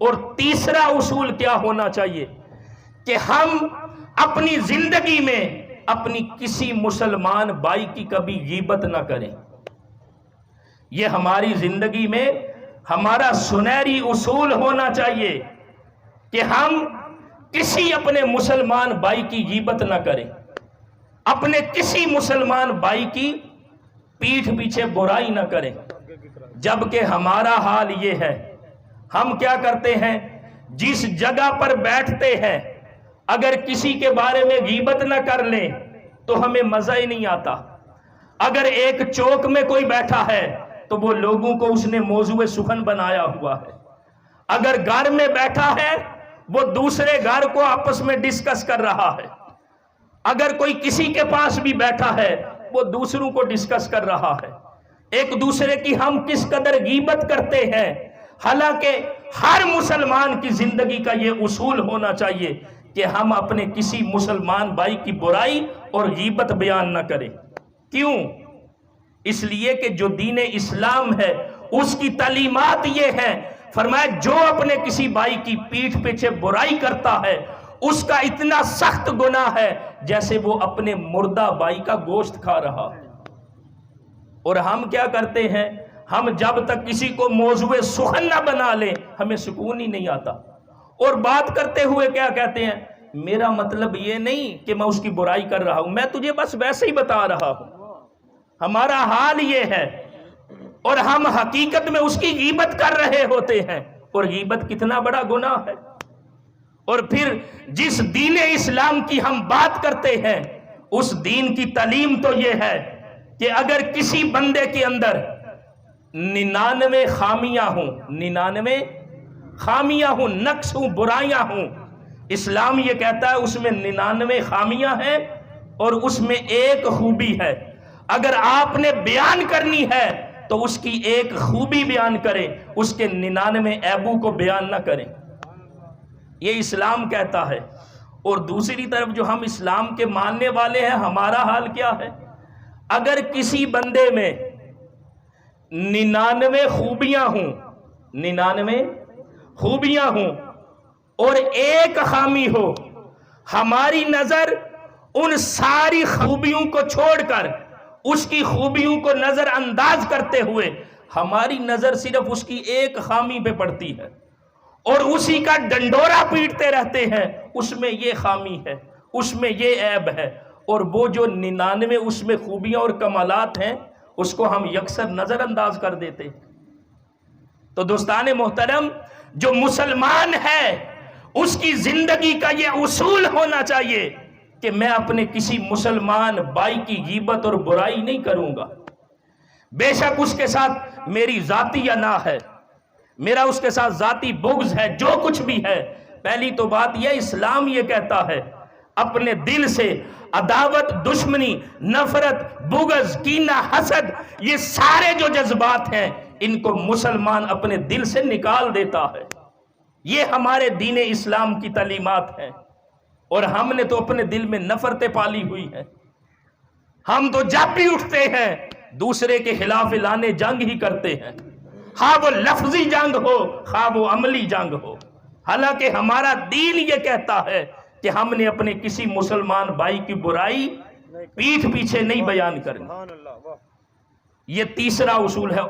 اور تیسرا اصول کیا ہونا چاہیے کہ ہم اپنی زندگی میں اپنی کسی مسلمان بھائی کی کبھی غیبت نہ کریں. یہ ہماری زندگی میں ہمارا سنہری اصول ہونا چاہیے کہ ہم کسی اپنے مسلمان بھائی کی غیبت نہ کریں، اپنے کسی مسلمان بھائی کی پیٹھ پیچھے برائی نہ کریں. جبکہ ہمارا حال یہ ہے، ہم کیا کرتے ہیں، جس جگہ پر بیٹھتے ہیں اگر کسی کے بارے میں غیبت نہ کر لیں تو ہمیں مزہ ہی نہیں آتا. اگر ایک چوک میں کوئی بیٹھا ہے تو وہ لوگوں کو اس نے موضوع سخن بنایا ہوا ہے. اگر گھر میں بیٹھا ہے وہ دوسرے گھر کو آپس میں ڈسکس کر رہا ہے. اگر کوئی کسی کے پاس بھی بیٹھا ہے وہ دوسروں کو ڈسکس کر رہا ہے. ایک دوسرے کی ہم کس قدر غیبت کرتے ہیں. حالانکہ ہر مسلمان کی زندگی کا یہ اصول ہونا چاہیے کہ ہم اپنے کسی مسلمان بھائی کی برائی اور غیبت بیان نہ کریں. کیوں؟ اس لیے کہ جو دین اسلام ہے اس کی تعلیمات یہ ہیں، فرمایا جو اپنے کسی بھائی کی پیٹھ پیچھے برائی کرتا ہے اس کا اتنا سخت گناہ ہے جیسے وہ اپنے مردہ بھائی کا گوشت کھا رہا ہے. اور ہم کیا کرتے ہیں، ہم جب تک کسی کو موضوع سخن نہ بنا لیں ہمیں سکون ہی نہیں آتا. اور بات کرتے ہوئے کیا کہتے ہیں، میرا مطلب یہ نہیں کہ میں اس کی برائی کر رہا ہوں، میں تجھے بس ویسے ہی بتا رہا ہوں. ہمارا حال یہ ہے اور ہم حقیقت میں اس کی غیبت کر رہے ہوتے ہیں. اور غیبت کتنا بڑا گناہ ہے. اور پھر جس دین اسلام کی ہم بات کرتے ہیں اس دین کی تعلیم تو یہ ہے کہ اگر کسی بندے کے اندر 99 خامیاں ہوں، 99 خامیاں ہوں، نقص ہوں، برائیاں ہوں، اسلام یہ کہتا ہے اس میں 99 خامیاں ہیں اور اس میں ایک خوبی ہے. اگر آپ نے بیان کرنی ہے تو اس کی ایک خوبی بیان کریں، اس کے 99 عیبوں کو بیان نہ کریں. یہ اسلام کہتا ہے. اور دوسری طرف جو ہم اسلام کے ماننے والے ہیں ہمارا حال کیا ہے، اگر کسی بندے میں 99 خوبیاں ہوں، 99 خوبیاں ہوں اور ایک خامی ہو، ہماری نظر ان ساری خوبیوں کو چھوڑ کر اس کی خوبیوں کو نظر انداز کرتے ہوئے ہماری نظر صرف اس کی ایک خامی پہ پڑتی ہے اور اسی کا ڈنڈورا پیٹتے رہتے ہیں، اس میں یہ خامی ہے، اس میں یہ عیب ہے. اور وہ جو 99 اس میں خوبیاں اور کمالات ہیں اس کو ہم یکسر نظر انداز کر دیتے. تو دوستان محترم، جو مسلمان ہے اس کی زندگی کا یہ اصول ہونا چاہیے کہ میں اپنے کسی مسلمان بھائی کی غیبت اور برائی نہیں کروں گا. بے شک اس کے ساتھ میری ذاتی انا ہے، میرا اس کے ساتھ ذاتی بغض ہے، جو کچھ بھی ہے. پہلی تو بات یہ اسلام یہ کہتا ہے اپنے دل سے عداوت، دشمنی، نفرت، بغض، کینہ، حسد، یہ سارے جو جذبات ہیں ان کو مسلمان اپنے دل سے نکال دیتا ہے. یہ ہمارے دین اسلام کی تعلیمات ہیں. اور ہم نے تو اپنے دل میں نفرتیں پالی ہوئی ہیں. ہم تو جب بھی اٹھتے ہیں دوسرے کے خلاف اعلان جنگ ہی کرتے ہیں، ہاں وہ لفظی جنگ ہو خواہ وہ عملی جنگ ہو. حالانکہ ہمارا دین یہ کہتا ہے کہ ہم نے اپنے کسی مسلمان بھائی کی برائی پیٹھ پیچھے نہیں بیان کرنی. یہ تیسرا اصول ہے.